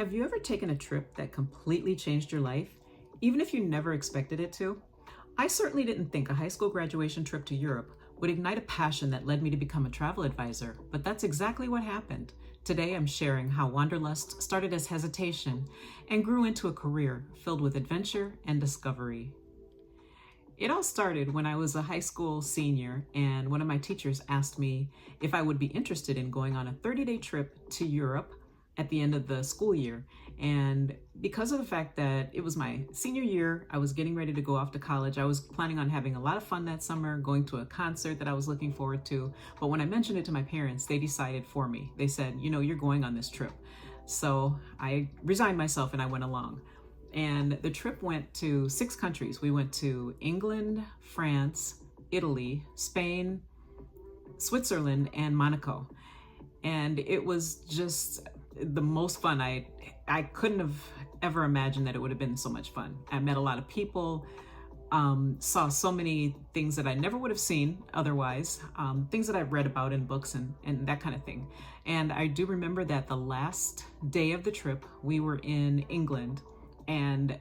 Have you ever taken a trip that completely changed your life, even if you never expected it to? I certainly didn't think a high school graduation trip to Europe would ignite a passion that led me to become a travel advisor, but that's exactly what happened. Today I'm sharing how Wanderlust started as hesitation and grew into a career filled with adventure and discovery. It all started when I was a high school senior, and one of my teachers asked me if I would be interested in going on a 30-day trip to Europe at the end of the school year. And because of the fact that it was my senior year, I was getting ready to go off to college. I was planning on having a lot of fun that summer, going to a concert that I was looking forward to. But when I mentioned it to my parents, they decided for me. They said, you're going on this trip. So I resigned myself and I went along. And the trip went to 6 countries. We went to England, France, Italy, Spain, Switzerland, and Monaco. And it was just the most fun. I couldn't have ever imagined that it would have been so much fun. I met a lot of people, saw so many things that I never would have seen otherwise, things that I've read about in books and that kind of thing. And I do remember that the last day of the trip, we were in England, and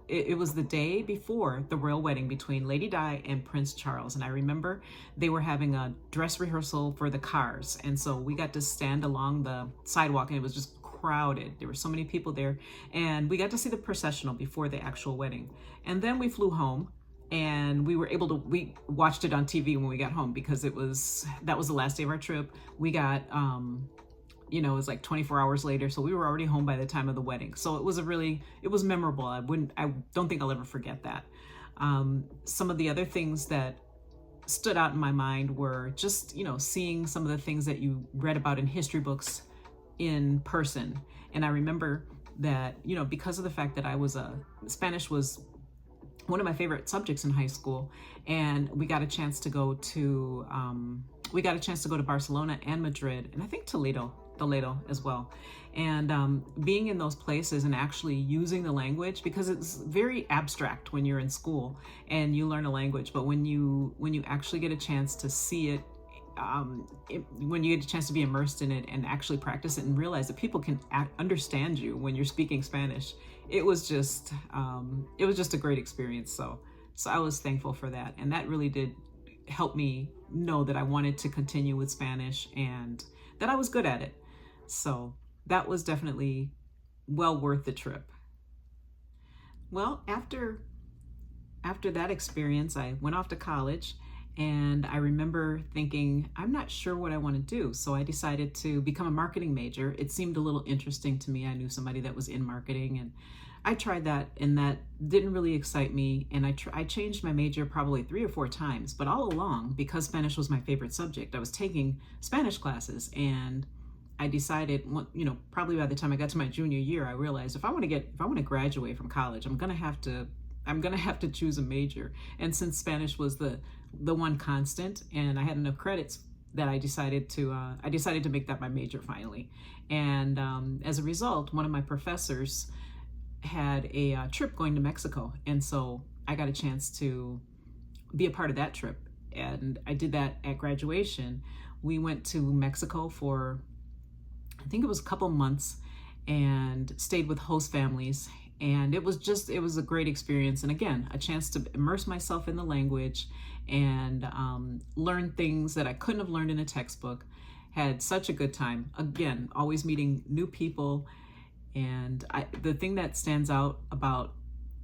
it was the day before the royal wedding between Lady Di and Prince Charles. And I remember they were having a dress rehearsal for the cars. And so we got to stand along the sidewalk and it was just crowded. There were so many people there. And we got to see the processional before the actual wedding. And then we flew home and we watched it on TV when we got home because that was the last day of our trip. We got, it was like 24 hours later. So we were already home by the time of the wedding. So it was memorable. I don't think I'll ever forget that. Some of the other things that stood out in my mind were just, seeing some of the things that you read about in history books in person. And I remember that, because of the fact that Spanish was one of my favorite subjects in high school, and we got a chance to go to Barcelona and Madrid, and I think Toledo as well. And being in those places and actually using the language, because it's very abstract when you're in school and you learn a language, but when you actually get a chance to see it, when you get a chance to be immersed in it and actually practice it and realize that people can understand you when you're speaking Spanish, it was just a great experience. So I was thankful for that, and that really did help me know that I wanted to continue with Spanish and that I was good at it. So that was definitely well worth the trip. Well, after that experience, I went off to college, and I remember thinking, I'm not sure what I want to do. So I decided to become a marketing major. It seemed a little interesting to me. I knew somebody that was in marketing, and I tried that, and that didn't really excite me. And I changed my major probably 3 or 4 times, but all along, because Spanish was my favorite subject, I was taking Spanish classes, and I decided, probably by the time I got to my junior year, I realized if I want to graduate from college, I'm gonna have to choose a major. And since Spanish was the one constant, and I had enough credits, that I decided to make that my major finally. And as a result, one of my professors had a trip going to Mexico, and so I got a chance to be a part of that trip. And I did that at graduation. We went to Mexico for, I think it was a couple months, and stayed with host families. And it was a great experience. And again, a chance to immerse myself in the language and learn things that I couldn't have learned in a textbook. Had such a good time. Again, always meeting new people. And the thing that stands out about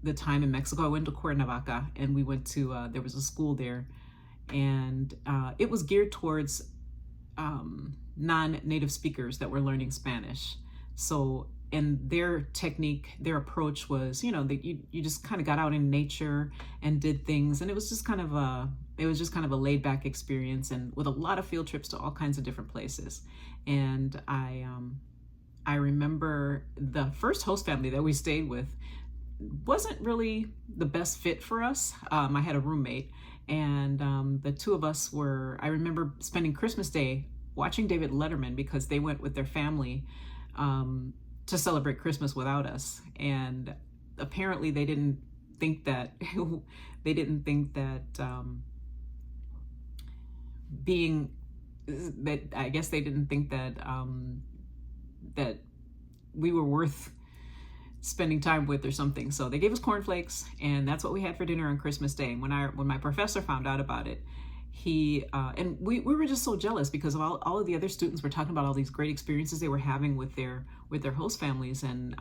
the time in Mexico, I went to Cuernavaca, and we went to, there was a school there, and it was geared towards non-native speakers that were learning Spanish. So, and their technique, their approach was, that you just kind of got out in nature and did things, and it was just kind of a laid back experience, and with a lot of field trips to all kinds of different places. And I remember the first host family that we stayed with wasn't really the best fit for us. I had a roommate, and the two of us I remember spending Christmas Day watching David Letterman, because they went with their family to celebrate Christmas without us. And apparently they didn't think that I guess they didn't think that we were worth spending time with or something. So they gave us cornflakes, and that's what we had for dinner on Christmas Day. And when my professor found out about it, he and we were just so jealous because of all of the other students were talking about all these great experiences they were having with their host families. And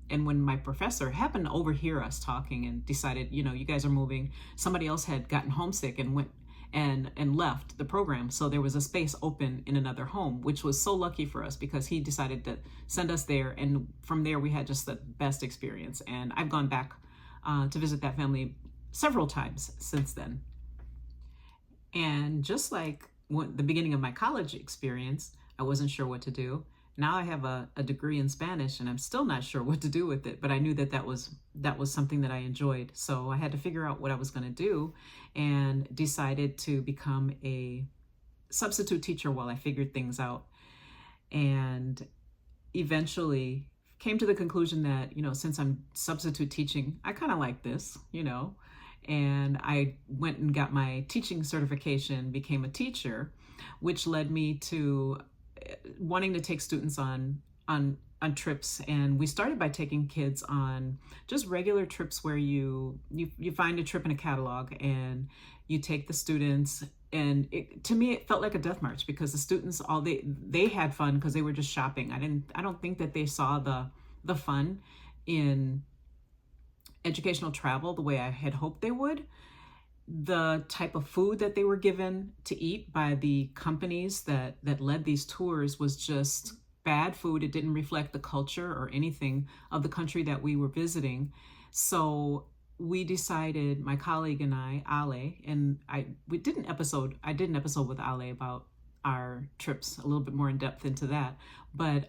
when my professor happened to overhear us talking and decided, you guys are moving, somebody else had gotten homesick and went and left the program, so there was a space open in another home, which was so lucky for us because he decided to send us there, and from there we had just the best experience. And I've gone back to visit that family several times since then. And just like the beginning of my college experience, I wasn't sure what to do. Now I have a degree in Spanish, and I'm still not sure what to do with it, but I knew that was something that I enjoyed. So I had to figure out what I was going to do, and decided to become a substitute teacher while I figured things out. And eventually came to the conclusion that, since I'm substitute teaching, I kind of like this, and I went and got my teaching certification, became a teacher, which led me to wanting to take students on trips. And we started by taking kids on just regular trips where you find a trip in a catalog and you take the students. And to me, it felt like a death march because the students, they had fun because they were just shopping. I don't think that they saw the fun in educational travel the way I had hoped they would. The type of food that they were given to eat by the companies that led these tours was just bad food. It didn't reflect the culture or anything of the country that we were visiting. So we decided, my colleague and I, Ale, and I did an episode with Ale about our trips, a little bit more in depth into that. But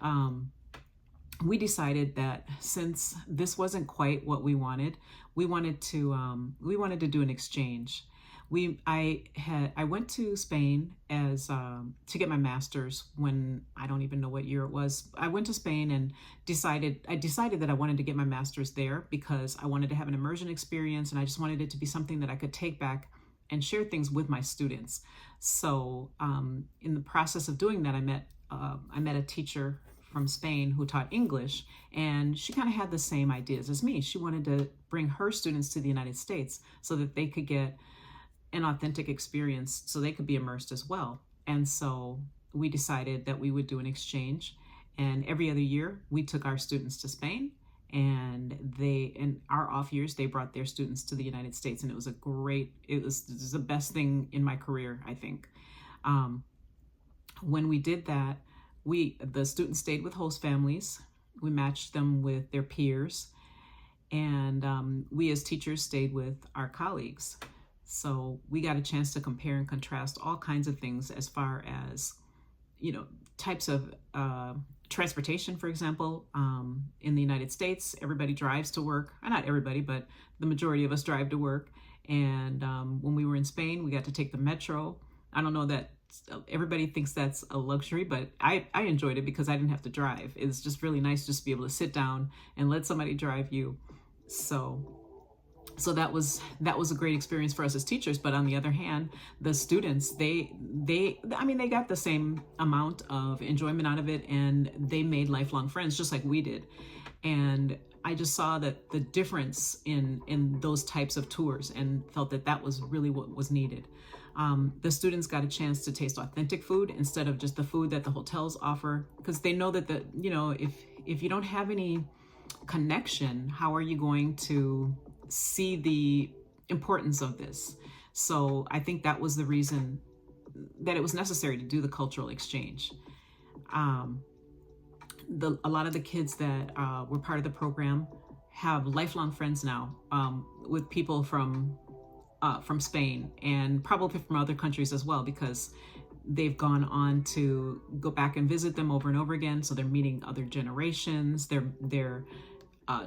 we decided that since this wasn't quite what we wanted to do an exchange. I went to Spain as to get my master's when, I don't even know what year it was. I went to Spain and decided that I wanted to get my master's there because I wanted to have an immersion experience, and I just wanted it to be something that I could take back and share things with my students. So in the process of doing that, I met a teacher from Spain who taught English, and she kind of had the same ideas as me. She wanted to bring her students to the United States so that they could get an authentic experience, so they could be immersed as well. And so we decided that we would do an exchange, and every other year we took our students to Spain, and in our off years they brought their students to the United States, and it was the best thing in my career, I think. When we did that, the students stayed with host families. We matched them with their peers, and we as teachers stayed with our colleagues. So we got a chance to compare and contrast all kinds of things as far as, types of transportation, for example. In the United States, everybody drives to work. Not everybody, but the majority of us drive to work. And when we were in Spain, we got to take the metro. I don't know that everybody thinks that's a luxury, but I enjoyed it because I didn't have to drive. It's just really nice just to be able to sit down and let somebody drive you. So that was a great experience for us as teachers. But on the other hand, the students, they got the same amount of enjoyment out of it, and they made lifelong friends just like we did. And I just saw that the difference in those types of tours, and felt that was really what was needed. The students got a chance to taste authentic food instead of just the food that the hotels offer, because they know that if you don't have any connection, how are you going to see the importance of this? So I think that was the reason that it was necessary to do the cultural exchange. A lot of the kids that were part of the program have lifelong friends now, with people from Spain, and probably from other countries as well, because they've gone on to go back and visit them over and over again. So they're meeting other generations. They're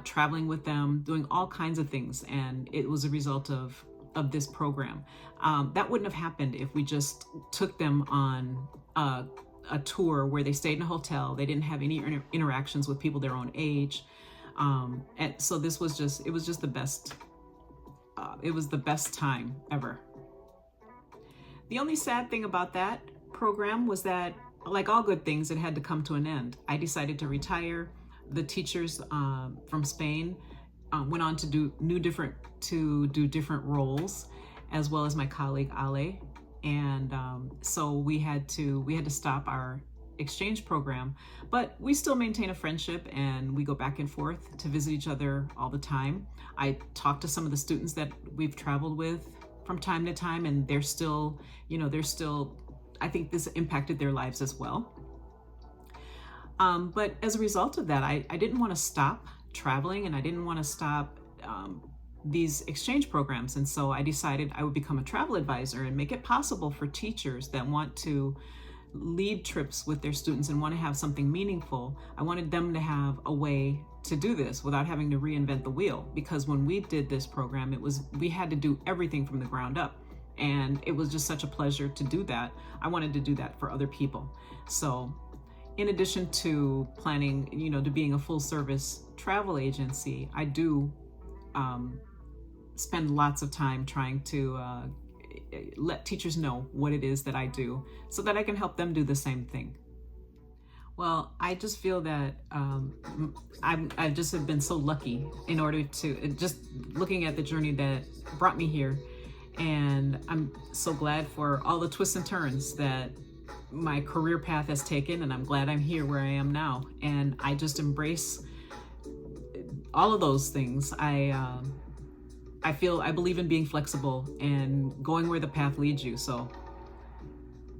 traveling with them, doing all kinds of things, and it was a result of this program. That wouldn't have happened if we just took them on a tour where they stayed in a hotel. They didn't have any interactions with people their own age, and so it was just the best. It was the best time ever. The only sad thing about that program was that, like all good things, it had to come to an end. I decided to retire. The teachers from Spain went on to do different roles, as well as my colleague Ale, and so we had to stop our exchange program, but we still maintain a friendship and we go back and forth to visit each other all the time. I talk to some of the students that we've traveled with from time to time, and they're still, I think this impacted their lives as well. But as a result of that, I didn't want to stop traveling, and I didn't want to stop these exchange programs. And so I decided I would become a travel advisor and make it possible for teachers that want to lead trips with their students and want to have something meaningful. I wanted them to have a way to do this without having to reinvent the wheel, because when we did this program, we had to do everything from the ground up, and it was just such a pleasure to do that. I wanted to do that for other people. So in addition to planning, to being a full service travel agency, I do spend lots of time trying to let teachers know what it is that I do so that I can help them do the same thing. Well, I just feel that I just have been so lucky in order to, just looking at the journey that brought me here. And I'm so glad for all the twists and turns that my career path has taken, and I'm glad I'm here where I am now. And I just embrace all of those things. I believe in being flexible and going where the path leads you. So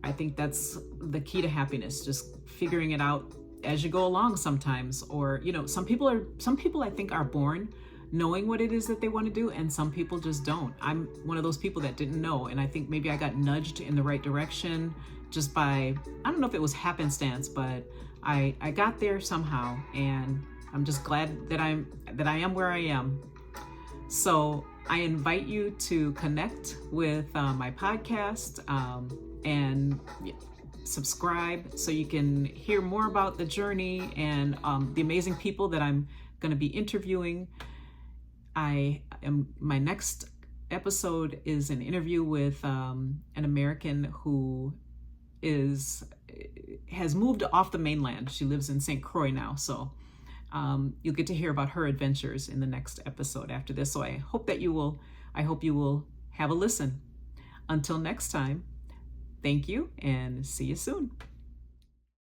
I think that's the key to happiness, just figuring it out as you go along sometimes. Or, some people I think are born knowing what it is that they want to do, and some people just don't. I'm one of those people that didn't know, and I think maybe I got nudged in the right direction just by, I don't know if it was happenstance, but I got there somehow, and I'm just glad that I am where I am. So I invite you to connect with my podcast and subscribe so you can hear more about the journey and the amazing people that I'm going to be interviewing. My next episode is an interview with an American who has moved off the mainland. She lives in St. Croix now, so you'll get to hear about her adventures in the next episode after this. So I hope you will have a listen. Until next time, thank you and see you soon.